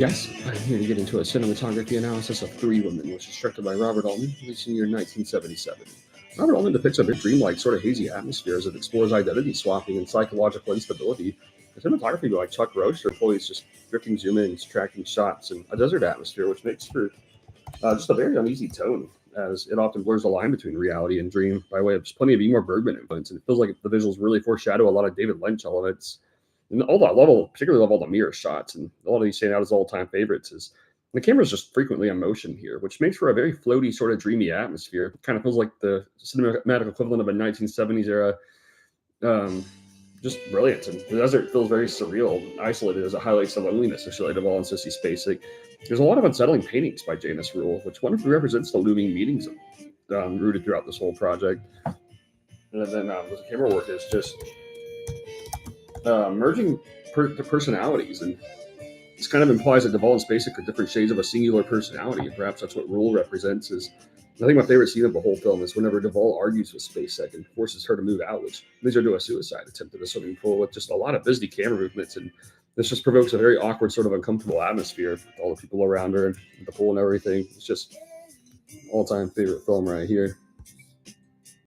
Yes, I'm here to get into a cinematography analysis of Three Women, which was directed by Robert Altman, released in the year 1977. Robert Altman depicts a very dreamlike, sort of hazy atmosphere as it explores identity swapping and psychological instability. The cinematography by Chuck Roach employs just drifting zoom ins, tracking shots, and a desert atmosphere, which makes for just a very uneasy tone, as it often blurs the line between reality and dream by way of just plenty of Ingmar Bergman influence. And it feels like the visuals really foreshadow a lot of David Lynch elements. And all that level, particularly love all the mirror shots, and a lot of these stand out as all-time favorites. Is the camera's just frequently in motion here, which makes for a very floaty, sort of dreamy atmosphere. It kind of feels like the cinematic equivalent of a 1970s era um, just brilliant. And the desert feels very surreal and isolated as it highlights the loneliness associated with all in Sissy Spacek. There's a lot of unsettling paintings by Janus Rule, which wonderfully represents the looming meanings rooted throughout this whole project. And then the camera work is just merging the personalities, and this kind of implies that Duvall and Spacek are different shades of a singular personality, and perhaps that's what Rule represents. Is I think my favorite scene of the whole film is whenever Duvall argues with Spacek and forces her to move out, which leads her to a suicide attempt at a swimming pool with just a lot of busy camera movements, and this just provokes a very awkward, sort of uncomfortable atmosphere with all the people around her and the pool and everything. It's just all-time favorite film right here.